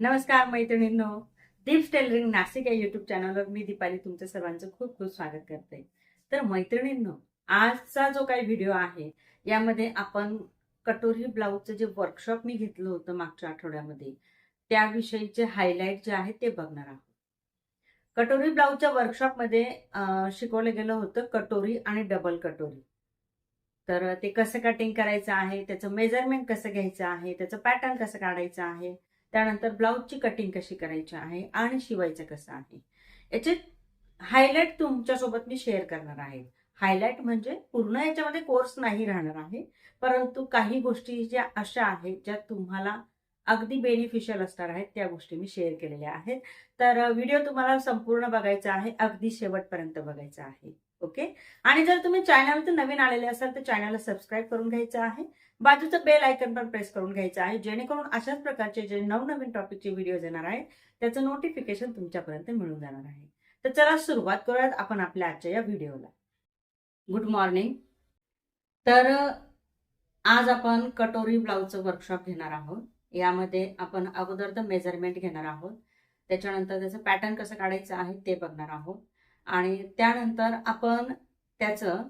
नमस्कार मैत्रिणींनो, दीप्स टेलरिंग नाशिक या युट्यूब चॅनलवर मी दीपाली तुमचं सर्वांचं खूप खूप स्वागत करते. तर मैत्रिणींनो, आजचा जो काही व्हिडिओ आहे यामध्ये आपण कटोरी ब्लाऊजचं जे वर्कशॉप मी घेतलं होतं मागच्या आठवड्यामध्ये त्याविषयीचे हायलाइट जे आहे ते बघणार आहोत. कटोरी ब्लाऊजच्या वर्कशॉपमध्ये शिकवलं गेलं होतं कटोरी आणि डबल कटोरी. तर ते कसं कटिंग करायचं आहे, त्याचं मेजरमेंट कसं घ्यायचं आहे, त्याचं पॅटर्न कसं काढायचं आहे, त्यानंतर ब्लाऊजची कटिंग कशी करायची आहे आणि शिवायचं कसं आहे, याचे हायलाइट तुमच्यासोबत मी शेअर करणार आहे. हायलाइट म्हणजे पूर्ण याच्यामध्ये कोर्स नाही राहणार आहे, परंतु काही गोष्टी ज्या अशा आहेत ज्या तुम्हाला अगदी बेनिफिशियल असणार आहेत त्या गोष्टी मी शेअर केलेल्या आहेत. तर व्हिडिओ तुम्हाला संपूर्ण बघायचा आहे, अगदी शेवटपर्यंत बघायचा आहे. ओके. आणि जर तुम्ही चॅनलवर नवीन आलेले असाल तर चॅनलला सबस्क्राईब करून घ्यायचं आहे, बाजूचं बेल आयकन पण प्रेस करून घ्यायचं आहे, जेणेकरून अशाच प्रकारचे जे नवनवीन टॉपिकचे व्हिडिओज येणार आहेत त्याचं नोटिफिकेशन तुमच्यापर्यंत मिळून जाणार आहे. तर चला सुरुवात करूयात आपण आपल्या आजच्या या व्हिडिओला. Good morning. तर आज आपण कटोरी ब्लाऊजचं वर्कशॉप घेणार आहोत. यामध्ये आपण अगोदर तर मेजरमेंट घेणार आहोत, त्याच्यानंतर त्याचं पॅटर्न कसं काढायचं आहे ते बघणार आहोत आणि त्यानंतर आपण त्याचं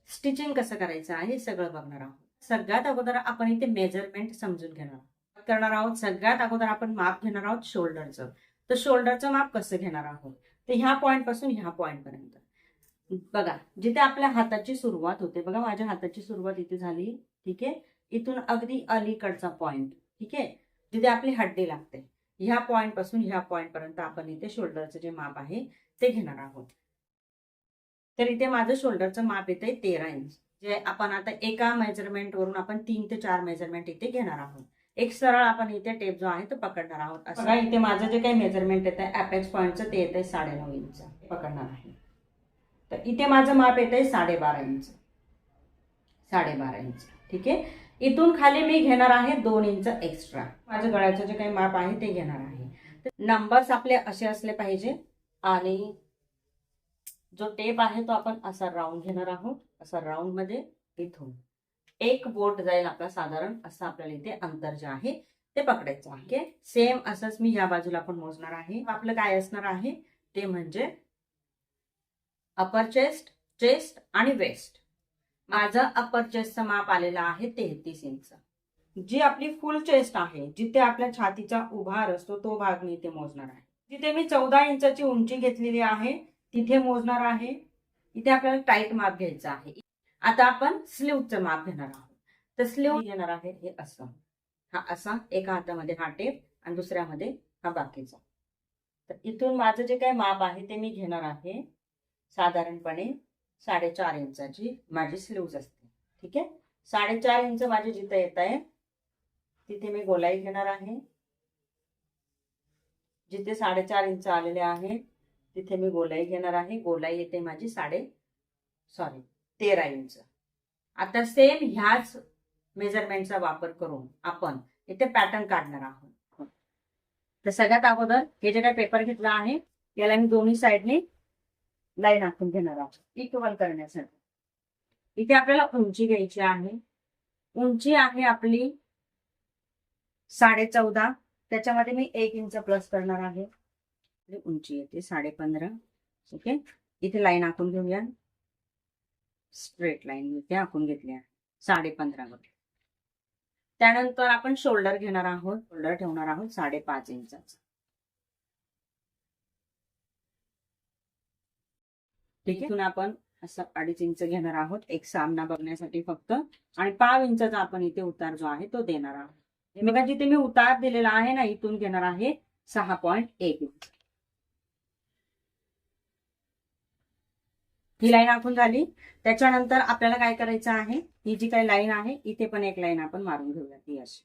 स्टिचिंग कसं करायचं आहे हे सगळं बघणार आहोत. सगळ्यात अगोदर आपण इथे मेजरमेंट समजून करणार आहोत. सगळ्यात अगोदर आपण माप घेणार आहोत शोल्डरचं. तर शोल्डरचं माप कसं घेणार आहोत तर ह्या पॉइंट पासून ह्या पॉइंट पर्यंत बघा, जिथे आपल्या हाताची सुरुवात होते, बघा माझ्या हाताची सुरुवात इथे झाली, ठीक आहे. इथून अगदी अलीकडचा पॉइंट, ठीक आहे, जिथे आपली हड्डी लागते, ह्या पॉइंट पासून ह्या पॉइंट पर्यंत आपण इथे शोल्डरचं जे माप आहे ते घेणार आहोत. तर इथे माझं शोल्डरचं माप येते 13 इंच, जे आपण आता एका मेजरमेंट वरून आपण 3 ते 4 मेजरमेंट इथे घेणार आहोत. एक सरळ आपण इथे टेप जो आहे तो पकडणार आहोत. असं इथे माझं जे काही मेजरमेंट येत आहे अपेक्स पॉइंटचं ते येत आहे 9.5 इंच पकडणार आहे. तर इथे माझं माप येत आहे 12.5 इंच, 12.5 इंच, ठीक आहे. इथून खाली मी घेणार आहे 2 इंच एक्स्ट्रा. माझं गळ्याचं जे काही माप आहे ते घेणार आहे. नंबर्स आपले असे असले पाहिजे आणि जो टेप आहे तो आपण असा राऊंड घेणार आहोत. असा राऊंड मध्ये इथून एक बोट जाईल आपला साधारण असं आपल्याला इथे अंतर जे आहे ते पकडायचं आहे. सेम असंच मी या बाजूला पण मोजणार आहे. आपलं काय असणार आहे ते म्हणजे अपर चेस्ट, चेस्ट आणि वेस्ट. माझं अपर चेस्टचं माप आलेलं आहे 33 इंच. जी आपली फुल चेस्ट आहे, जिथे आपल्या छातीचा उभार असतो तो भाग मी इथे मोजणार आहे. जिथे मी 14 इंचाची उंची घेतलेली आहे तिथे मोजणार आहे. इथे आपल्याला टाईट माप घ्यायचं आहे. आता आपण स्लीवचं माप घेणार आहोत. तर स्लीव घेणार आहे हे असं, हा असा एका हातामध्ये हा टेप आणि दुसऱ्यामध्ये हा बाकीचा. तर इथून माझं जे काही माप आहे ते मी घेणार आहे साधारणपणे 4.5 इंचाची माझी स्लीव्ज असते, ठीक आहे. 4.5 इंच माझे जिथे येत आहे तिथे मी गोलाई घेणार आहे. जिथे 4.5 इंच आलेले आहे तिथे मी गोलाई घेणार आहे. गोलाई येते माझी 13 इंच. आता सेम ह्याच मेजरमेंटचा वापर करून आपण इथे पॅटर्न काढणार आहोत. तर सगळ्यात अगोदर हे जे काही पेपर घेतला आहे याला मी दोन्ही साइडने लाईन आखून घेणार आहोत इक्वल करण्यासाठी. इथे आपल्याला उंची घ्यायची आहे. उंची आहे आपली 14.5. त्याच्यामध्ये मी 1 इंच प्लस करणार आहे. उंची येते 15.5. ओके. इथे लाईन आखून घेऊया. स्ट्रेट लाईन इथे आखून घेतली आहे 15.5 वर. त्यानंतर आपण शोल्डर घेणार आहोत. शोल्डर ठेवणार आहोत 5.5 इंचाचा, ठीक आहे. इथून आपण असं 2.5 इंच घेणार आहोत एक सामना बघण्यासाठी फक्त, आणि 5 इंचाचा आपण इथे उतार जो आहे तो देणार आहोत. बघा जिथे मी उतार दिलेला आहे ना इथून घेणार आहे 6.1 इंच. ही लाईन आखून झाली. त्याच्यानंतर आपल्याला काय करायचं आहे, ही जी काही लाईन आहे इथे पण एक लाईन आपण मारून घेऊया ती अशी.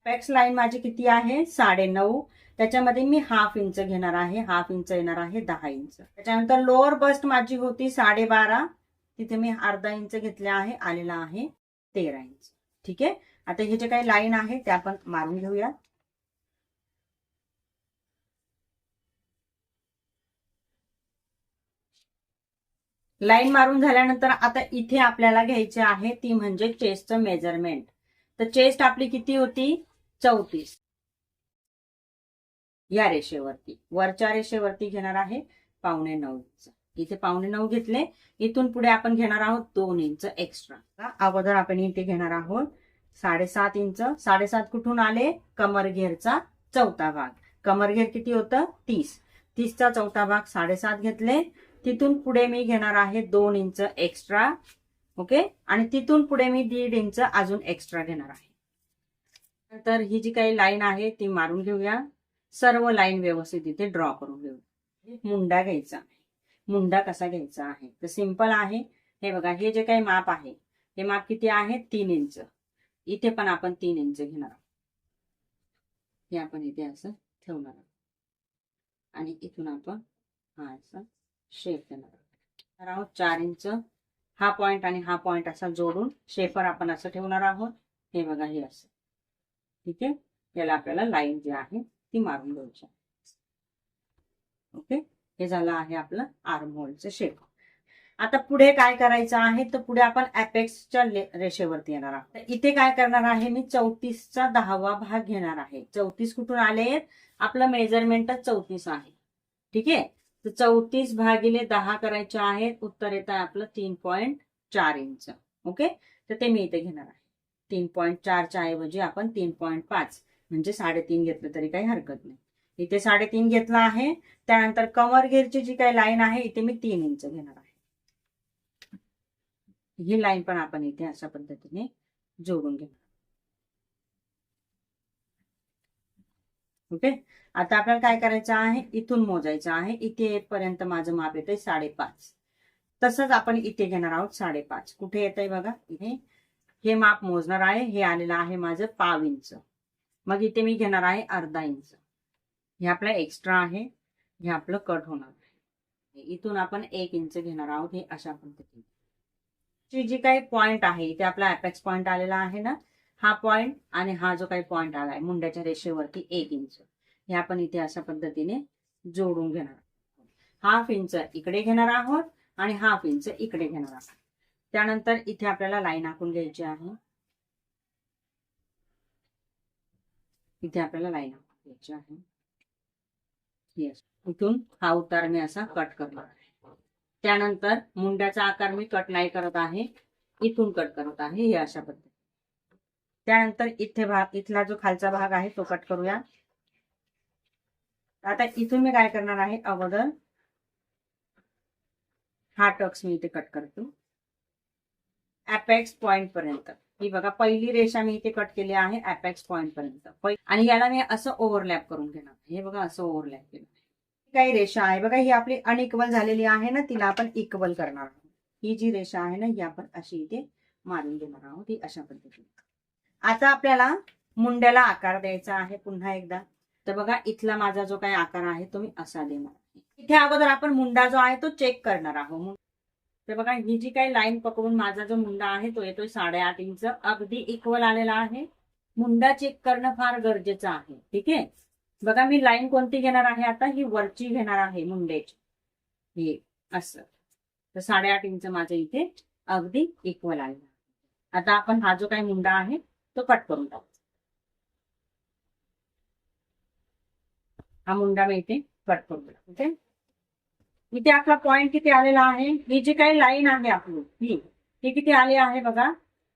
अपेक्स लाईन माझी किती आहे 9.5. त्याच्यामध्ये मी हाफ इंच घेणार आहे. हाफ इंच येणार आहे 10 इंच. त्याच्यानंतर लोअर बस्ट माझी होती 12.5. तिथे मी अर्धा इंच घेतले आहे, आलेला आहे 13 इंच, ठीक आहे. आता हे जे काही लाईन आहे ते आपण मारून घेऊया. लाईन मारून झाल्यानंतर आता इथे आपल्याला घ्यायचे आहे ती म्हणजे चेस्टचं मेजरमेंट. तर चेस्ट आपली किती होती 34. या रेषेवरती, वरच्या रेषेवरती घेणार आहे 9.25 इंच. इथे 9.25 घेतले. इथून पुढे आपण घेणार आहोत 2 इंच एक्स्ट्रा. अगोदर आपण इथे घेणार आहोत 7.5 इंच. 7.5 कुठून आले? कमरघेरचा चौथा भाग. कमरघेर किती होतं? 30. 30चा चौथा भाग 7.5 घेतले. तिथून पुढे मी घेणार आहे 2 इंच एक्स्ट्रा. ओके. आणि तिथून पुढे मी 1.5 इंच अजून एक्स्ट्रा घेणार आहे. नंतर ही जी काही लाईन आहे ती मारून घेऊया. सर्व लाईन व्यवस्थित इथे ड्रॉ करून घेऊया. मुंडा घ्यायचा. मुंडा कसा घ्यायचा आहे तर सिंपल आहे. हे बघा, हे जे काही माप आहे हे माप किती आहे? 3 इंच. इथे पण आपण 3 इंच घेणार आहोत. हे आपण इथे असं ठेवणार आहोत आणि इथून आपण हा असा शेप देणार आहोत. 4 इंच. हा पॉइंट आणि हा पॉइंट असा जोडून शेपर आपण असं ठेवणार आहोत. हे बघा, हे असं. ठीक आहे. याला आपल्याला लाईन जी आहे ती मारून घ्यायची. ओके. हे झालं आहे आपलं आर्म होलचं शेप. आता पुढे काय करायचं आहे तर पुढे आपण अपेक्सच्या रेषेवरती येणार आहोत. इथे काय करणार आहे मी 34चा 10वा भाग घेणार आहे. 34 कुठून आले? आपलं मेजरमेंटच 34 आहे. ठीक आहे. तर 34 भागिले 10 करायचे आहेत. उत्तर येत आहे आपलं 3.4 इंच. ओके. तर ते मी इथे घेणार आहे. 3.4च्या ऐवजी आपण 3.5 म्हणजे 3.5 घेतलं तरी काही हरकत नाही. इथे 3.5 घेतला आहे. त्यानंतर कमरघेरची जी काही लाईन आहे इथे मी 3 इंच घेणार आहे. ही लाईन पण आपण इथे अशा पद्धतीने जोडून घेणार. ओके. आता आपल्याला काय करायचं आहे? इथून मोजायचं आहे. इथे येतपर्यंत माझं माप येतंय 5.5. तसंच आपण इथे घेणार आहोत 5.5. कुठे येतंय बघा, इथे हे माप मोजणार आहे. हे आलेलं आहे माझं 1/2 इंच. मग इथे मी घेणार आहे 1/2 इंच. हे आपलं एक्स्ट्रा आहे. हे आपलं कट होणार आहे. इथून आपण 1 इंच घेणार आहोत. हे अशा पद्धतीने जी काही पॉइंट आहे इथे आपला अपेक्स पॉइंट आलेला आहे ना, हा पॉइंट आणि हा जो काही पॉइंट आलाय मुंड्याच्या रेषेवरती 1 इंच, हे आपण इथे अशा पद्धतीने जोडून घेणार आहोत. 1/2 इंच इकडे घेणार आहोत आणि 1/2 इंच इकडे घेणार आहोत. त्यानंतर इथे आपल्याला लाईन आखून घ्यायची आहे. इथे आपल्याला लाईन आखून घ्यायची आहे. इथून हा उतार मी असा कट करणार आहे. त्यानंतर मुंड्याचा आकार मी कट नाही करत आहे, इथून कट करत आहे. हे अशा पद्धतीने. त्यानंतर इथे भाग, इथला जो खालचा भाग आहे तो कट करूया. आता इथून मी काय करणार आहे? अगोदर हा टक्स मी इथे कट करतो अपेक्स पॉइंट पर्यंत. ही बघा, पहिली रेषा मी इथे कट केली आहे अपेक्स पॉइंट पर्यंत. आणि याला मी असं ओव्हरलॅप करून घेणार. हे बघा, असं ओव्हरलॅप केलं. काही रेषा आहे बघा, ही आपली अनइक्वल झालेली आहे ना, तिला आपण इक्वल करणार आहोत. ही जी रेषा आहे ना, ही आपण अशी इथे मारून घेणार आहोत. ही अशा पद्धतीने. आता आपल्याला मुंड्याला आकार द्यायचा आहे पुन्हा एकदा. तर बघा, इथला माझा जो काही आकार आहे तो मी असा देणार आहे. इथे अगोदर आपण मुंडा जो आहे तो चेक करणार आहोत. तर बघा, ही जी काही लाईन पकडून माझा जो मुंडा आहे तो येतोय 8.5 इंच. अगदी इक्वल आलेला आहे. मुंडा चेक करणं फार गरजेचं आहे. ठीक आहे. बघा, मी लाईन कोणती घेणार आहे आता? ही वरची घेणार आहे मुंड्याची. हे असं. तर 8.5 इंच माझं इथे अगदी इक्वल आहे. आता आपण हा जो काही मुंडा आहे तो कट करून टाकू. हा मुंडा मी इथे कट करून टाकू. ओके. इथे आपला पॉइंट किती आलेला आहे? ही जी काही लाईन आहे आपली ही किती आली आहे बघा?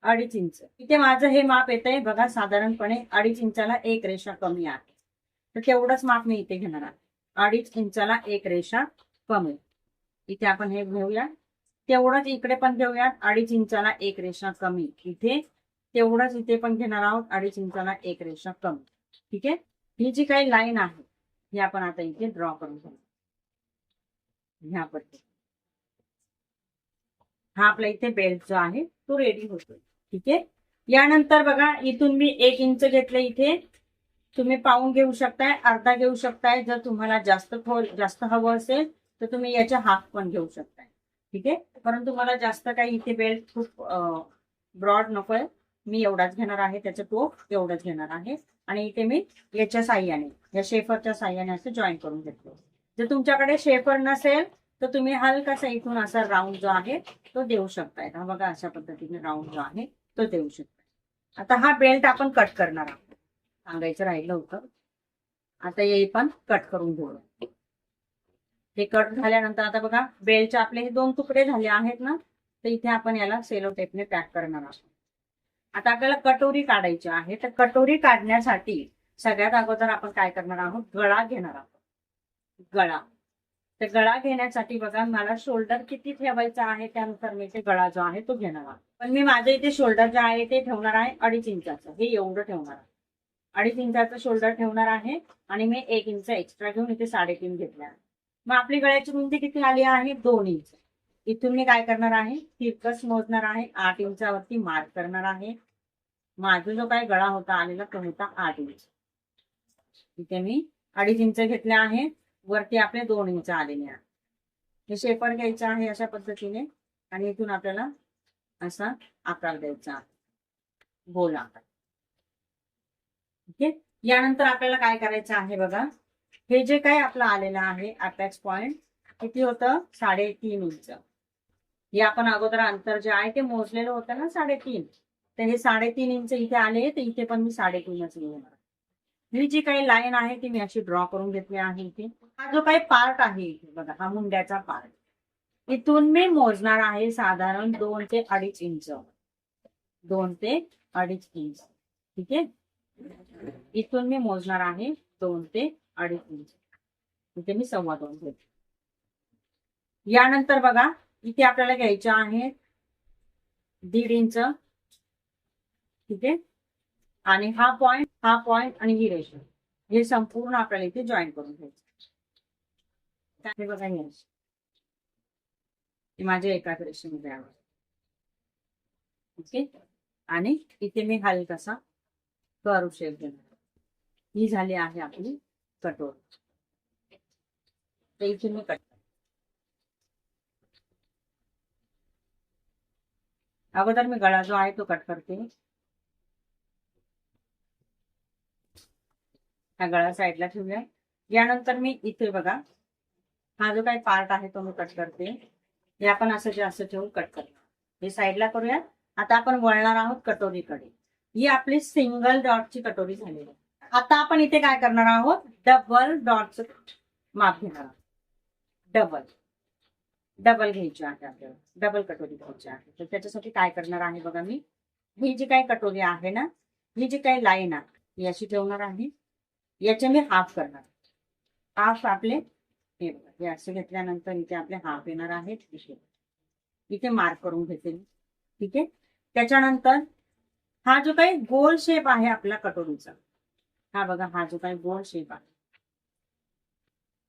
2.5 इंच. इथे माझं हे माप येतंय बघा, साधारणपणे 2.5 इंचाला 1 रेषा कमी आहे. तर तेवढंच माप मी इथे घेणार आहे. 2.5 इंचाला 1 रेषा कमी. इथे आपण हे घेऊया. तेवढंच इकडे पण घेऊयात. 2.5 इंचाला 1 रेषा कमी. इथे तेवढंच इथे पण घेणार आहोत. 2.5 इंचाला 1 रेषा कमी. ठीक आहे. ही जी काही लाईन आहे ही आपण आता इथे ड्रॉ करून घेऊ. ह्या पद्धतीने हा आपला इथे बेल्ट जो आहे तो रेडी होतोय. ठीक आहे. यानंतर बघा, इथून मी 1 इंच घेतले. इथे तुम्ही पाऊण घेऊ शकताय, अर्धा घेऊ शकताय. जर तुम्हाला जास्त हवं असेल तर तुम्ही याच्या हाफ पण घेऊ शकताय. ठीक आहे. परंतु मला जास्त काही इथे बेल्ट खूप ब्रॉड नकोय. मी एवढाच घेणार आहे. त्याचं टोक एवढंच घेणार आहे. आणि इथे मी याच्या साह्याने, या शेफरच्या साह्याने असं जॉईन करून घेतलं. जर तुमच्याकडे शेफर नसेल तर तुम्ही हलकासा इथून असा राऊंड जो आहे तो देऊ शकताय. हा बघा, अशा पद्धतीने राऊंड जो आहे तो देऊ शकताय. आता हा बेल्ट आपण कट करणार आहोत. सांगायचं राहिलं होतं. आता हे पण कट करून घेऊ. हे कट झाल्यानंतर आता बघा बेल्टचे आपले हे 2 तुकडे झाले आहेत ना, तर इथे आपण याला सेलो टेपने पॅक करणार आहोत. आता आपल्याला कटोरी काढायची आहे. तर कटोरी काढण्यासाठी सगळ्यात अगोदर आपण काय करणार आहोत, गळा घेणार आहोत. गळा, तर गळा घेण्यासाठी बघा मला शोल्डर किती ठेवायचा आहे त्यानुसार मी ते गळा जो आहे तो घेणार आहे. पण मी माझे इथे शोल्डर जे आहे ते ठेवणार आहे 2.5 इंचाचं. हे एवढं ठेवणार आहे. 2.5 इंचाचं शोल्डर ठेवणार आहे आणि मी 1 इंच एक्स्ट्रा घेऊन इथे 3.5 घेतले आहे. मग आपली गळ्याची रुंदी किती आली आहे, 2 इंच. इथून मी काय करणार आहे, तिरकस मोजणार आहे. 8 इंचावरती मार्क करणार आहे. माझा जो काय गळा होता आलेला तो होता 8 इंच. इथे मी 2.5 इंच घेतले आहे. वरती आपले 2 इंच आलेले आहे. हे शेपर घ्यायचं आहे अशा पद्धतीने आणि इथून आपल्याला असा आकार द्यायचा आहे, गोल आकार. ओके. यानंतर आपल्याला काय करायचं आहे बघा, हे जे काय आपलं आलेलं आहे अपेक्स पॉइंट किती होतं, 3.5 इंच. हे आपण अगोदर अंतर जे आहे ते मोजलेलं होतं ना 3.5, तर हे 3.5 इंच इथे आले, तर इथे पण मी 3.5च घेणार. ही जी काही लाईन आहे ती मी अशी ड्रॉ करून घेतली आहे. इथे हा जो काही पार्ट आहे इथे बघा, हा मुंड्याचा पार्ट, इथून मी मोजणार आहे साधारण 2 ते 2.5 इंच. 2 ते 2.5 इंच. ठीक आहे. इथून मी मोजणार आहे 2 ते 2.5 इंच. इथे मी 2.25 घेते. यानंतर बघा इथे आपल्याला घ्यायचं आहे 1.5 इंच. ठीक आहे. आणि हा पॉइंट आणि ही रेषा, हे संपूर्ण आपल्याला इथे जॉईन करून घ्यायचं. हे बघा हे माझ्या एकाच रेषेमध्ये आहे. ओके. आणि इथे मी हलकासा कर्व शेप देणार. ही झाली आहे आपली कटोरी. तर इथे मी कट, अगोदर मी गळा जो आहे तो कट करते. हा गळा साईडला ठेवूया. यानंतर मी इथे बघा हा जो काही पार्ट आहे तो मी कट करते. हे आपण असं जास्त ठेवून कट करणार. हे साईडला करूया. आता आपण वळणार आहोत कटोरीकडे. ही आपली सिंगल डॉटची कटोरी झालेली आहे. आता आपण इथे काय करणार आहोत, डबल डॉटचं माप घेणार आहोत. डबल घ्यायची आहे आपल्याला, डबल कटोरी घ्यायची आहे. तर त्याच्यासाठी काय करणार आहे बघा, मी ही जी काही कटोरी आहे ना, ही जी काही लाईन आहे ही अशी ठेवणार आहे. याचे मी हाफ करणार. हाफ आपले हे बघा, हे असे घेतल्यानंतर इथे आपले हाफ येणार आहेत. इथे मार्क करून घेते. ठीक आहे. त्याच्यानंतर हा जो काही गोल शेप आहे आपल्या कटोरीचा, हा बघा हा जो काही गोल शेप आहे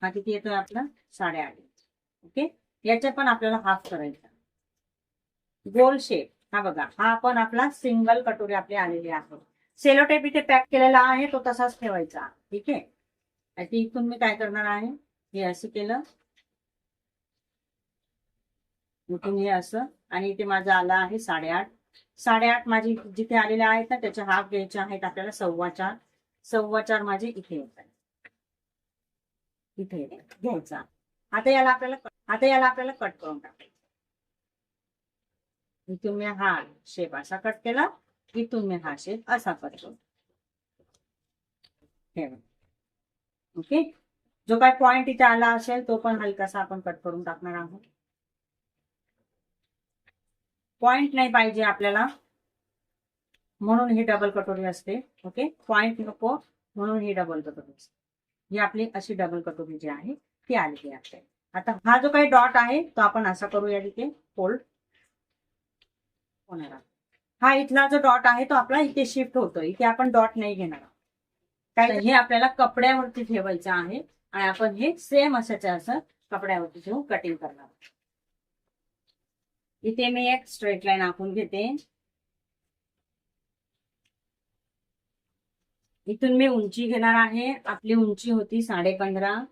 हा किती येतोय आपला, 8.5 इंच. ओके. याच्या पण आपल्याला हाफ करायचा. गोल शेप हा बघा, हा पण आपला सिंगल कटोरी आपली आलेली आहे. सेलो टेप इथे पॅक केलेला आहे तो तसाच ठेवायचा. ठीक आहे. इथून मी काय करणार आहे, हे असं केलं, इथून हे असं, आणि इथे माझं आलं आहे 8.5. 8.5 माझी जिथे आलेले आहेत ना त्याचे हाफ घ्यायचे आहेत आपल्याला 4.25. 4.25 माझे इथे येत आहे. इथे घ्यायचा. आता याला आपल्याला कट करून टाकायचं. इथून मी हा शेप असा कट केला, इथून मी हा शेप असा कट केला. ओके. जो काय पॉइंट इथे आला असेल तो पण हलकासा आपण कट करून टाकणार आहोत. पॉइंट नाही पाहिजे आपल्याला म्हणून ही डबल कटोरी असते. ओके. पॉइंट नको म्हणून ही डबल कटोरी असते. ही आपली अशी डबल कटोरी जी आहे ती आलेली आहे. आता हा जो काही डॉट आहे तो आपण असा करूया, इथे फोल्ड होणार. हा इथला जो डॉट आहे तो आपला इथे शिफ्ट होतो. इथे आपण डॉट नाही घेणार. काय हे आपल्याला कपड्यावरती ठेवायचं आहे आणि आपण हे सेम असं कपड्यावरती ठेवून कटिंग करणार. इथे मी एक स्ट्रेट लाईन आखून घेते. इथून मी उंची घेणार आहे. आपली उंची होती 15.5.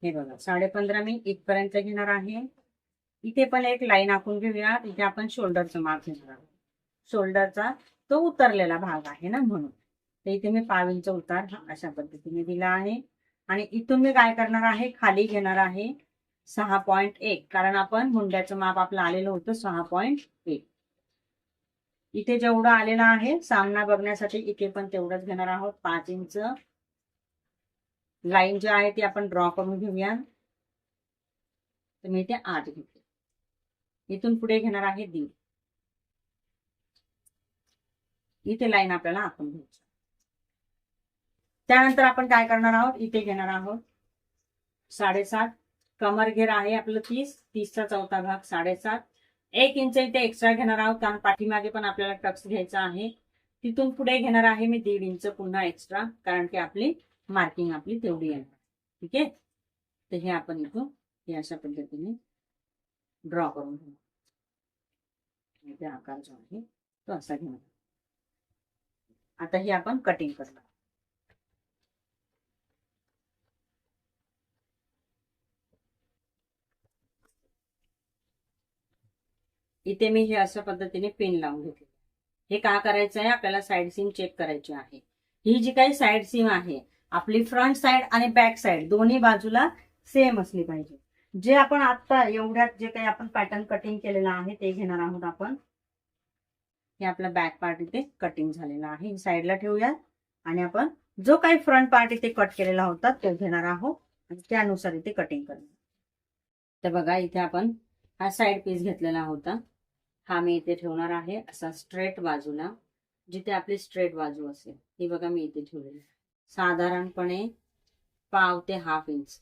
हे बघा 15.5 मी इथपर्यंत घेणार आहे. इथे पण एक लाईन आखून घेऊया. इथे आपण शोल्डरचं माप घेणार आहोत. शोल्डरचा तो उतरलेला भाग आहे ना म्हणून. तर इथे मी 5 इंच उतार हा अशा पद्धतीने दिला आहे. आणि इथून मी काय करणार आहे, खाली घेणार आहे 6.1, कारण आपण मुंड्याचं माप आपलं आलेलं होतं 6.1. इथे जेवढं आलेलं आहे सामना बघण्यासाठी इथे पण तेवढंच घेणार आहोत. 5 इंच लाईन जी आहे ती आपण ड्रॉ करून घेऊया. तर मी इथे 8 घेते. इथून पुढे घेणार आहे 1.5. इथे लाईन आपल्याला आखून घ्यायची. त्यानंतर आपण काय करणार आहोत, इथे घेणार आहोत 7.5. कमर घेर आहे आपलं 30चा चौथा भाग 7.5. 1 इंच इथे एक्स्ट्रा घेणार आहोत कारण पाठीमागे पण आपल्याला टक्स घ्यायचा आहे. तिथून पुढे घेणार आहे मी 1.5 इंच पुन्हा एक्स्ट्रा, कारण की आपली मार्किंग आपली तेवढी येणार. ठीक आहे. तर हे आपण इथून हे अशा पद्धतीने ड्रॉ करून घेऊ. इथे आकार जो आहे तो असा घेणार. आता हे आपण कटिंग करणार. इथे मी हे अशा पद्धतीने पिन लावून घेतले. हे का करायचं आहे, आपल्याला साइड सीम चेक करायची आहे. ही जी काही साइड सीम आहे आपली फ्रंट साइड आणि बॅक साइड दोन्ही बाजूला सेम असली पाहिजे. जे आपण आता एवढ्यात जे काही आपण पॅटर्न कटिंग केलेला आहे ते घेणार आहोत आपण. हे आपला बॅक पार्ट इथे कटिंग झालेला आहे, साइडला ठेवूया. आणि आपण जो काही फ्रंट पार्ट इथे कट केलेला होता तो घेणार आहोत आणि त्यानुसार इथे कटिंग करणार. तर बघा इथे आपण हा साइड पीस घेतलेला होता, हा मी इथे ठेवणार आहे असा स्ट्रेट बाजूला, जिथे आपली स्ट्रेट बाजू असेल. ही बघा मी इथे ठेवलेली साधारणपणे 1/2 ते 1/2 इंच.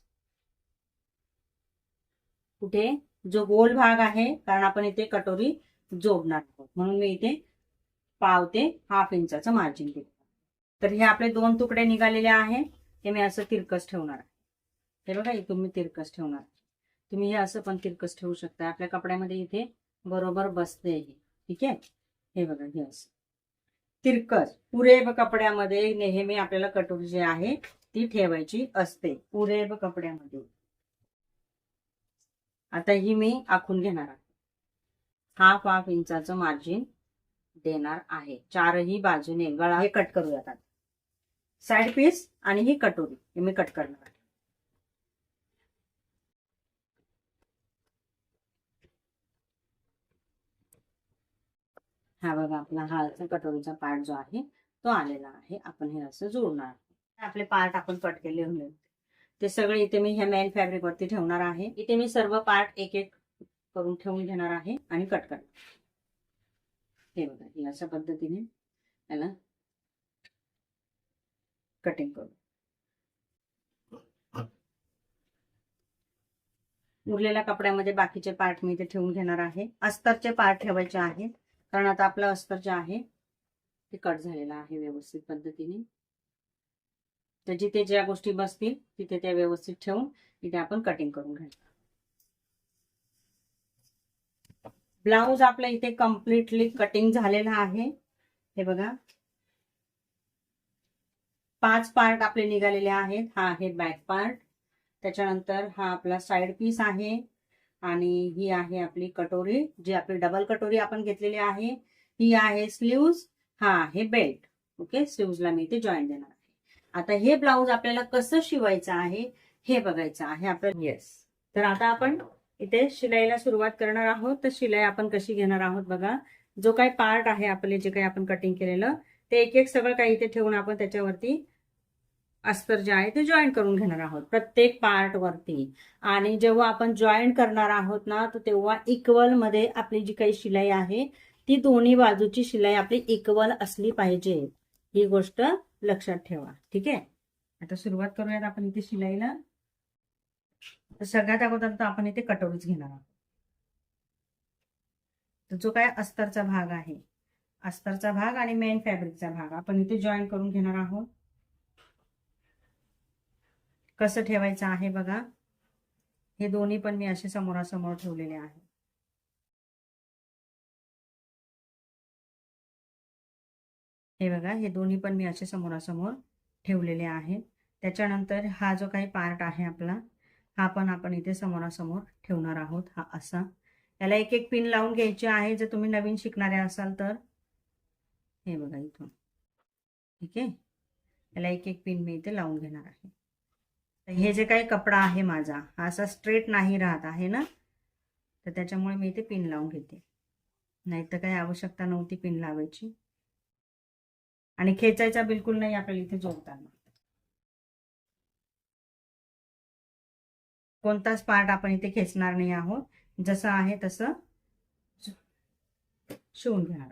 कुठे जो गोल भाग आहे, कारण आपण इथे कटोरी जोडणार आहोत म्हणून मी इथे 1/2 ते 1/2 इंचाचं मार्जिन घेतलं. तर हे आपले 2 तुकडे निघालेले आहे, हे मी असं तिरकस ठेवणार आहे. हे बघा इथून मी तिरकस ठेवणार. तुम्ही हे असं पण तिरकस ठेवू शकता, आपल्या कपड्यामध्ये इथे बरोबर बसते हे. ठीक आहे. हे बघा हे असं तिरकस पुरेब कपड्यामध्ये नेहमी आपल्याला कटोरी जी आहे ती ठेवायची असते, पुरेब कपड्यामध्ये. आता ही मी आखून घेणार आहे. 1/2 इंचाचं मार्जिन देणार आहे चारही बाजूने. गळा हे कट करूयात. साइड पीस आणि ही कटोरी हे मी कट करणार आहे. हा बघा आपला हा कटोरीचा पार्ट जो आहे तो आलेला आहे. आपण हे असं जोडणार. आपले पार्ट आपण कट केले होते ते सगळे इथे मी ह्या मेन फॅब्रिक वरती ठेवणार आहे. इथे मी सर्व पार्ट एक एक करून ठेवून घेणार आहे आणि कट करणार. हे बघा हे अशा पद्धतीने याला कटिंग करू. उरलेल्या कपड्यामध्ये बाकीचे पार्ट मी इथे ठेवून घेणार आहे. अस्तरचे पार्ट ठेवायचे आहेत, कारण आता आपलं अस्तर जे आहे ते कट झालेलं आहे व्यवस्थित पद्धतीने. तर जिथे ज्या गोष्टी बसतील तिथे त्या व्यवस्थित ठेवून इथे आपण कटिंग करून घ्यायचं. ब्लाउज आपल्या इथे कम्प्लिटली कटिंग झालेला आहे. हे बघा 5 पार्ट आपले निघालेले आहेत. हा आहे बॅक पार्ट, त्याच्यानंतर हा आपला साइड पीस आहे आणि ही आहे आपली कटोरी, जी आपली डबल कटोरी आपण घेतलेली आहे. ही आहे स्लीव्ज, हा आहे बेल्ट. ओके, स्लीव्जला मी इथे जॉईन देणार आहे. आता हे ब्लाउज आपल्याला कसं शिवायचं आहे हे बघायचं आहे आपल्याला. येस, तर आता आपण इथे शिलाईला सुरुवात करणार आहोत. तर शिलाई आपण कशी घेणार आहोत बघा. जो काही पार्ट आहे आपले जे काही आपण कटिंग केलेलं ते एक एक सगळं काही इथे ठेवून आपण त्याच्यावरती अस्तर जे आहे ते जॉईन करून घेणार आहोत प्रत्येक पार्ट वरती. आणि जेव्हा आपण जॉईन करणार आहोत ना, तर तेव्हा इक्वल मध्ये आपली जी काही शिलाई आहे ती दोन्ही बाजूची शिलाई आपली इक्वल असली पाहिजे, ही गोष्ट लक्षात ठेवा. ठीक आहे. आता सुरुवात करूयात आपण इथे शिलाईला. तर सगळ्यात अगोदर तर आपण इथे कटोरीच घेणार आहोत. तर जो काय अस्तरचा भाग आहे, अस्तरचा भाग आणि मेन फॅब्रिकचा भाग आपण इथे जॉईन करून घेणार आहोत. कसं ठेवायचं आहे बघा. हे दोन्ही पण मी असे समोरासमोर ठेवलेले आहे. हे बघा हे दोन्ही पण मी असे समोरासमोर ठेवलेले आहेत. त्याच्यानंतर हा जो काही पार्ट आहे आपला, हा पण आपण इथे समोरासमोर ठेवणार आहोत. हा असा याला एक एक पिन लावून घ्यायची आहे, जर तुम्ही नवीन शिकणारे असाल तर. हे बघा इथून. ठीक आहे, याला एक एक पिन मी इथे लावून घेणार आहे. हे जे काही कपडा आहे माझा हा असा स्ट्रेट नाही राहत आहे ना, तर त्याच्यामुळे मी इथे पिन लावून घेते. नाही तर काही आवश्यकता नव्हती पिन लावायची. आणि खेचायचा बिलकुल नाही आपल्याला इथे जोडताना. कोणताच पार्ट आपण इथे खेचणार नाही आहोत. जसं आहे तसं शिवून घेणार.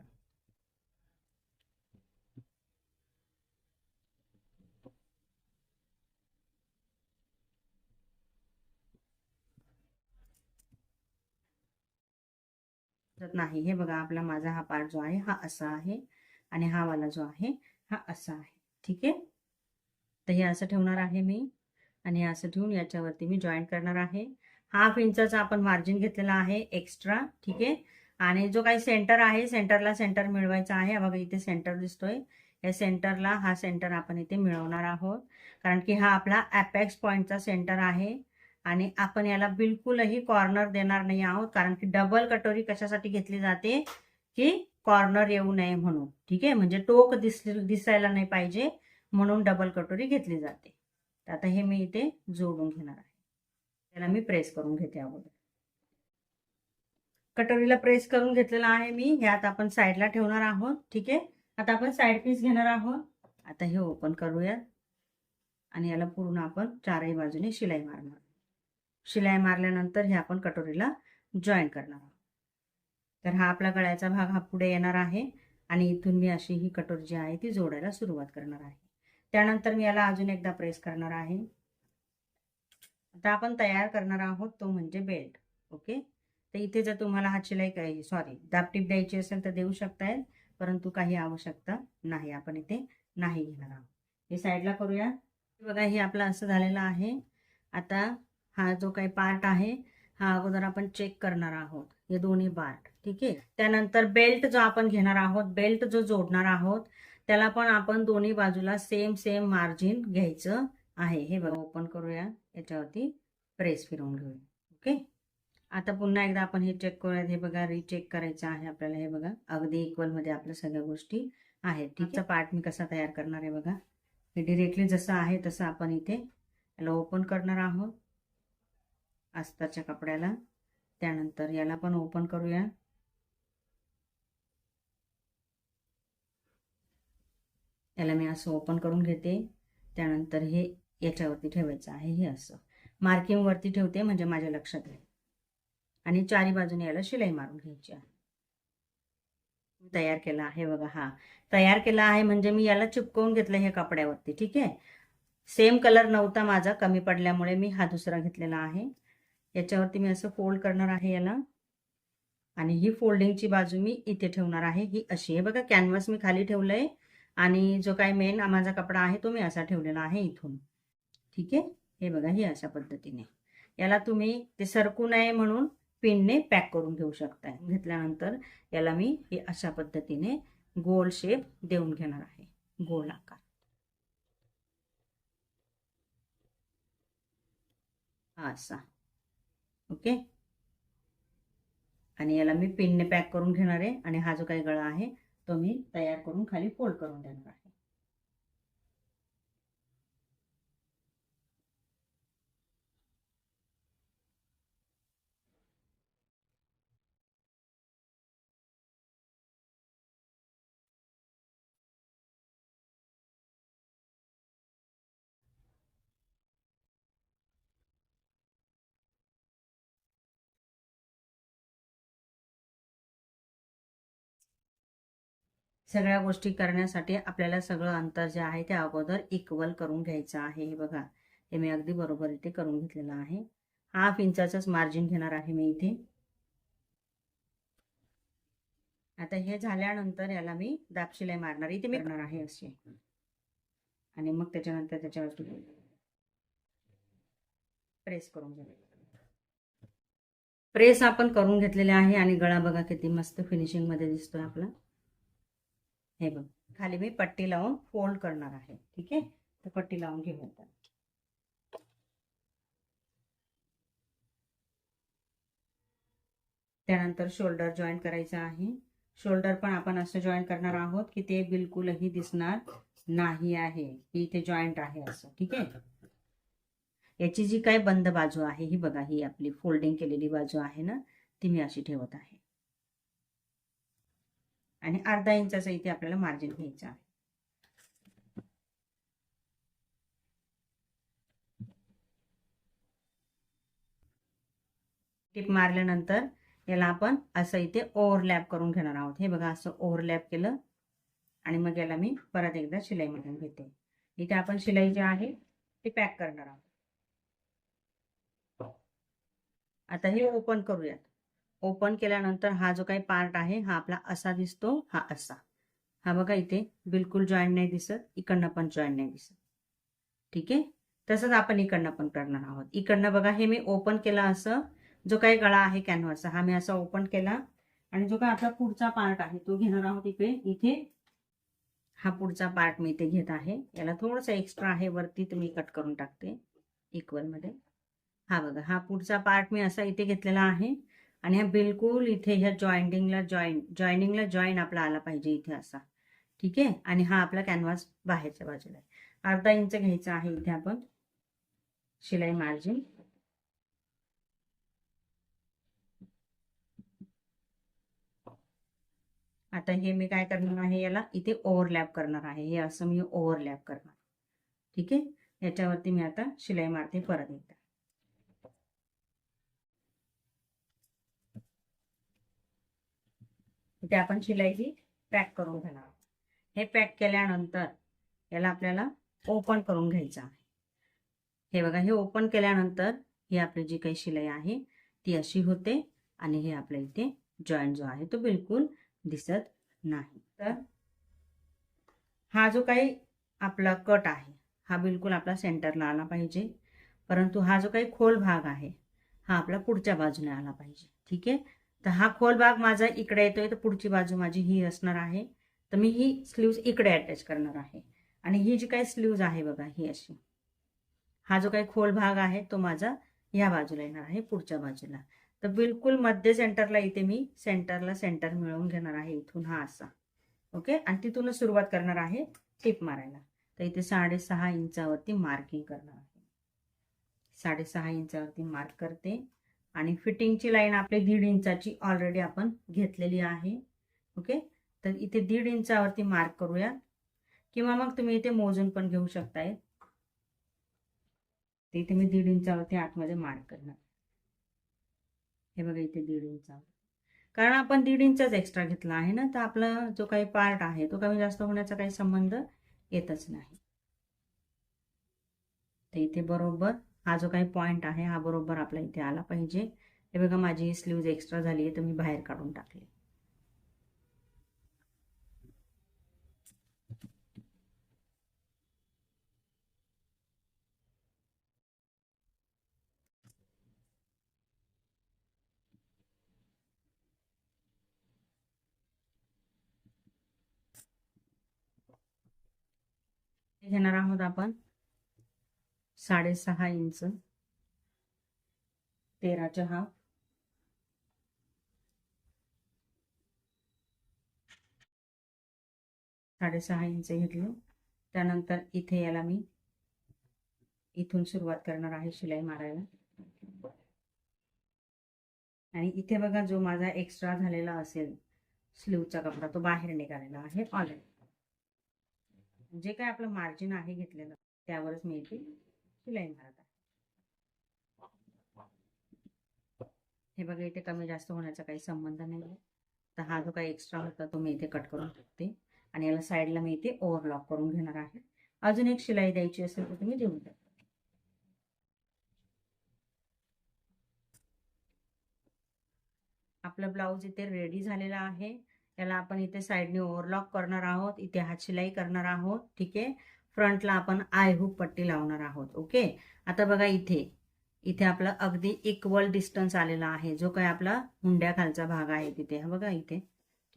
नाही, हे बघा आपला माझा हा पार्ट जो आहे हा असा आहे आणि हा वाला जो आहे हा असा आहे. ठीक आहे. तर हे असं ठेवणार आहे मी आणि असं ठेवून याच्यावरती मी जॉईन करणार आहे. 1/2 इंचाचा आपण मार्जिन घेतलेला आहे एक्स्ट्रा. ठीक आहे. आणि जो काही सेंटर आहे सेंटरला सेंटर मिळवायचा आहे. बघा इथे सेंटर दिसतोय. या सेंटरला हा सेंटर आपण इथे मिळवणार आहोत, कारण की हा आपला अपेक्स पॉइंटचा सेंटर आहे. आणि आपण याला बिलकुलही कॉर्नर देणार नाही आहोत, कारण की डबल कटोरी कशासाठी घेतली जाते की कॉर्नर येऊ नये म्हणून. ठीक आहे. म्हणजे टोक दिसायला नाही पाहिजे म्हणून डबल कटोरी घेतली जाते. तर आता हे मी इथे जोडून घेणार आहे. त्याला मी प्रेस करून घेते अगोदर. कटोरीला प्रेस करून घेतलेला आहे मी. ह्यात आपण साईडला ठेवणार आहोत. ठीक आहे. आता आपण साईड पीस घेणार आहोत. आता हे ओपन करूया आणि याला पूर्ण आपण चारही बाजूने शिलाई मारणार. शिलाई मारल्यानंतर हे आपण कटोरीला जॉईन करणार आहोत. तर हा आपला गळ्याचा भाग हा पुढे येणार आहे आणि इथून मी अशी ही कटोरी जी आहे ती जोडायला सुरुवात करणार आहे. त्यानंतर मी याला अजून एकदा प्रेस करणार आहे. आता आपण तयार करणार आहोत तो म्हणजे बेल्ट. ओके. तर इथे जर तुम्हाला हात शिलाई दाबटीप द्यायची असेल तर देऊ शकताय, परंतु काही आवश्यकता नाही. आपण इथे नाही घेणार आहोत. हे साईडला करूया. बघा हे आपलं असं झालेलं आहे. आता हा जो काही पार्ट आहे हा अगोदर आपण चेक करणार आहोत, हे दोन्ही पार्ट. ठीक आहे. त्यानंतर बेल्ट जो आपण घेणार आहोत, बेल्ट जो जोडणार आहोत त्याला पण आपण दोन्ही बाजूला सेम मार्जिन घ्यायचं आहे. हे बघा ओपन करूया, याच्यावरती प्रेस फिरवून घेऊया. ओके. आता पुन्हा एकदा आपण हे चेक करूया. हे बघा रिचेक करायचं आहे आपल्याला. हे बघा अगदी इक्वल मध्ये आपल्या सगळ्या गोष्टी आहेत. ठीक आहे. पार्ट मी कसा तयार करणार आहे बघा. हे डिरेक्टली जसं आहे तसं आपण इथे याला ओपन करणार आहोत अस्तरच्या कपड्याला. त्यानंतर याला पण ओपन करूया. याला मी असं ओपन करून घेते. त्यानंतर हे याच्यावरती ठेवायचं आहे. हे असं मार्किंग वरती ठेवते म्हणजे माझ्या लक्षात येईल. आणि चारी बाजूने याला शिलाई मारून घ्यायची आहे. तयार केला आहे बघा. हा तयार केला आहे म्हणजे मी याला चिपकवून घेतलं हे कपड्यावरती. ठीक आहे. सेम कलर नव्हता माझा, कमी पडल्यामुळे मी हा दुसरा घेतलेला आहे. याच्यावरती मी असं फोल्ड करणार आहे याला आणि ही फोल्डिंगची बाजू मी इथे ठेवणार आहे. ही अशी आहे बघा. कॅनव्हास मी खाली ठेवलंय आणि जो काही मेन माझा कपडा आहे तो मी असा ठेवलेला आहे इथून. ठीक आहे. हे बघा ही अशा पद्धतीने. याला तुम्ही ते सरकू नये म्हणून पिनने पॅक करून घेऊ शकताय. घेतल्यानंतर याला मी हे अशा पद्धतीने गोल शेप देऊन घेणार आहे, गोल आकार. हा असा. ओके. आणि याला मी पिनने पॅक करून घेणार आहे आणि हा जो काही गळा आहे तो मी तयार करून खाली फोल्ड करून देणार आहे. सगळ्या गोष्टी करण्यासाठी आपल्याला सगळं अंतर जे आहे ते अगोदर इक्वल करून घ्यायचं आहे. हे बघा हे मी अगदी बरोबर इथे करून घेतलेलं आहे. 1/2 इंचाचंच मार्जिन घेणार आहे मी इथे. आता हे झाल्यानंतर याला मी दाब शिलाई मारणार. इथे मी करणार आहे अशी आणि मग त्याच्यानंतर त्याच्यावरती प्रेस करून घ्यायचं. प्रेस आपण करून घेतलेले आहे आणि गळा बघा किती मस्त फिनिशिंग मध्ये दिसतोय आपला. हे बघ खाली मी पट्टी लावून फोल्ड करणार आहे. ठीक आहे. तर पट्टी लावून घेऊया. त्यानंतर शोल्डर जॉईन करायचा आहे. शोल्डर पण आपण असं जॉईन करणार आहोत की ते बिलकुलही दिसणार नाही आहे की इथे जॉईंट आहे असं. ठीक आहे. याची जी काय बंद बाजू आहे ही बघा, ही आपली फोल्डिंग केलेली बाजू आहे ना ती मी अशी ठेवत आहे. आणि अर्धा इंचाचं इथे आपल्याला मार्जिन घ्यायचं आहे. टिप मारल्यानंतर याला आपण असं इथे ओव्हरलॅप करून घेणार आहोत. हे बघा असं ओव्हरलॅप केलं आणि मग याला मी परत एकदा शिलाई मारून घेते. इथे आपण शिलाई जी आहे ती पॅक करणार आहोत. आता हे ओपन करूयात. ओपन केल्यानंतर हा जो काही पार्ट आहे हा आपला असा दिसतो, हा असा. हा बघा इथे बिलकुल जॉईंट नाही दिसत, इकडनं पण जॉईंट नाही दिसत. ठीक आहे, तसंच आपण इकडनं पण करणार आहोत. इकडनं बघा हे मी ओपन केला असं, जो काही गळा आहे कॅनव्हासचा हा मी असा ओपन केला आणि जो काही आपला पुढचा पार्ट आहे तो घेणार आहोत इकडे. इथे हा पुढचा पार्ट मी इथे घेत आहे. याला थोडंसं एक्स्ट्रा आहे वरती, तर मी कट करून टाकते इक्वल मध्ये. हा बघा हा पुढचा पार्ट मी असा इथे घेतलेला आहे आणि हा बिलकुल इथे ह्या जॉईनिंगला जॉईन आपला आला पाहिजे इथे असा. ठीक आहे, आणि हा आपला कॅनव्हास बाहेरच्या बाजूला आहे. अर्धा इंच घ्यायचा आहे इथे आपण शिलाई मार्जिन. आता हे मी काय करणार आहे, याला इथे ओव्हरलॅप करणार आहे. हे असं मी ओव्हरलॅप करणार. ठीक आहे, याच्यावरती मी आता शिलाई मारते परत एकदा. इथे आपण शिलाई ही पॅक करून घेणार. हे पॅक केल्यानंतर याला आपल्याला ओपन करून घ्यायचं आहे. हे बघा हे ओपन केल्यानंतर ही आपली जी काही शिलाई आहे ती अशी होते आणि हे आपल्या इथे जॉईंट जो आहे तो बिलकुल दिसत नाही. तर हा जो काही आपला कट आहे हा बिलकुल आपला सेंटरला आला पाहिजे, परंतु हा जो काही खोल भाग आहे हा आपला पुढच्या बाजूने आला पाहिजे. ठीक आहे, तर हा खोल भाग माझा इकडे येतोय, तर पुढची बाजू माझी ही असणार आहे. तर मी ही स्लीव्ज इकडे अटॅच करणार आहे आणि ही जी काही स्लीव्ज आहे बघा ही अशी, हा जो काही खोल भाग आहे तो माझा या बाजूला येणार आहे पुढच्या बाजूला. तर बिलकुल मध्य सेंटरला इथे मी सेंटर मिळवून घेणार आहे इथून हा असा. ओके, आणि तिथूनच सुरुवात करणार आहे टिप मारायला. तर इथे 6.5 इंचावरती मार्किंग करणार आहे. 6.5 इंचावरती मार्क करते आणि फिटिंगची लाईन आपली 1.5 इंचाची ऑलरेडी आपण घेतलेली आहे. ओके, तर इथे 1.5 इंचावरती मार्क करूया, किंवा मग तुम्ही इथे मोजून पण घेऊ शकताय. इथे मी 1.5 इंचावरती आतमध्ये मार्क करणार. हे बघा इथे 1.5 इंचावर, कारण आपण 1.5 इंचच एक्स्ट्रा घेतला आहे ना, तर आपला जो काही पार्ट आहे तो कमी जास्त होण्याचा काही संबंध येतच नाही. तर इथे बरोबर हा जो काही पॉइंट आहे हा बरोबर आपला इथे आला पाहिजे. हे बघा माझी स्लीव्ज एक्स्ट्रा झाली आहे तर मी बाहेर काढून टाकली. घेणार आहोत आपण 6.5 इंच 13चे हाफ, 6.5 इंच घेतलं. त्यानंतर इथे याला मी इथून सुरुवात करणार आहे शिलाई मारायला. आणि इथे बघा जो माझा एक्स्ट्रा झालेला असेल स्लीवचा कपडा तो बाहेर निघालेला आहे ऑलरेडी. जे काय आपलं मार्जिन आहे घेतलेलं त्यावरच मी इथे शिलाई मारत आहे. हे बघा इथे कमी जास्त होण्याचा काही संबंध नाही आहे. तर हा जो काही एक्स्ट्रा होता तो मी इथे कट करून टाकते आणि याला साईडला मी इथे ओव्हरलॉक करून घेणार आहे. अजून एक शिलाई द्यायची असेल तर तुम्ही देऊ शकता. आपलं ब्लाऊज इथे रेडी झालेला आहे. याला आपण इथे साईडने ओव्हरलॉक करणार आहोत, इथे हात शिलाई करणार आहोत. ठीक आहे, फ्रंटला आपण आय हुक पट्टी लावणार आहोत. ओके, आता बघा इथे इथे आपला अगदी इक्वल डिस्टन्स आलेला आहे. जो काही आपला मुंड्या खालचा भाग आहे तिथे हा बघा इथे.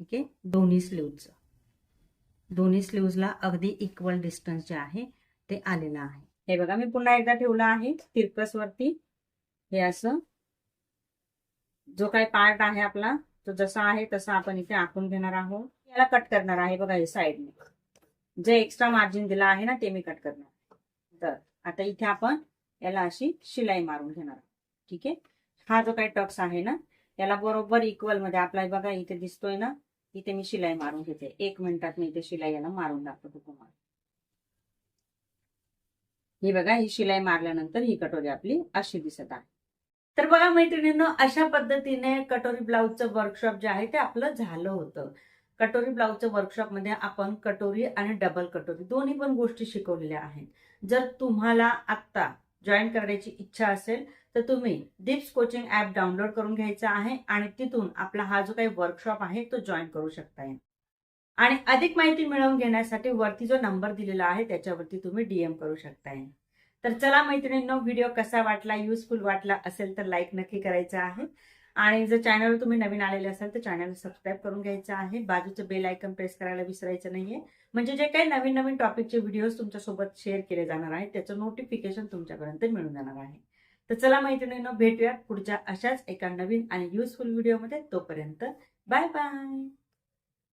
ठीक आहे, दोन्ही स्लीव्जला अगदी इक्वल डिस्टन्स जे आहे ते आलेलं आहे. हे बघा मी पुन्हा एकदा ठेवलं आहे तिरकस वरती. हे असं जो काही पार्ट आहे आपला तो जसा आहे तसा आपण इथे आखून घेणार आहोत. याला कट करणार आहे बघा हे साईडने जे एक्स्ट्रा मार्जिन दिला आहे ना ते मी कट करणार. तर आता इथे आपण याला अशी शिलाई मारून घेणार. ठीक आहे, हा जो काही टक्स आहे ना याला बरोबर इक्वल मध्ये आपला बघा इथे दिसतोय ना, इथे मी शिलाई मारून घेते. 1 मिनिटात मी इथे शिलाई याला मारून दाखवते तुम्हाला. ही बघा, ही शिलाई मारल्यानंतर ही कटोरी आपली अशी दिसत आहे. तर बघा मैत्रिणींनो, अशा पद्धतीने कटोरी ब्लाऊजचं वर्कशॉप जे आहे ते आपलं झालं होतं. कटोरी ब्लाऊजचं वर्कशॉप मध्ये आपण कटोरी आणि डबल कटोरी दोन्ही पण गोष्टी शिकवलेल्या आहेत. जर तुम्हाला आत्ता जॉईन करण्याची इच्छा असेल तर तुम्ही डिप्स कोचिंग ऍप डाउनलोड करून घ्यायचा आहे आणि तिथून आपला हा जो काही वर्कशॉप आहे तो जॉईन करू शकताय. आणि अधिक माहिती मिळवून घेण्यासाठी वरती जो नंबर दिलेला आहे त्याच्यावरती तुम्ही डीएम करू शकताय. तर चला मैत्रिणींनो, व्हिडिओ कसा वाटला, युजफुल वाटला असेल तर लाईक नक्की करायचं आहे. आणि जर चॅनलवर तुम्ही नवीन आलेले असाल तर चॅनल सबस्क्राईब करून घ्यायचं आहे. बाजूचं बेल आयकॉन प्रेस करायला विसरायचं नाहीये. म्हणजे जे काही नवीन नवीन टॉपिकचे व्हिडिओज तुमच्यासोबत शेअर केले जाणार आहेत त्याचं नोटिफिकेशन तुमच्यापर्यंत मिळून जाणार आहे. तर चला मैत्रिणींनो, भेटूयात पुढच्या अशाच एका नवीन आणि युजफुल व्हिडिओमध्ये. तोपर्यंत बाय बाय.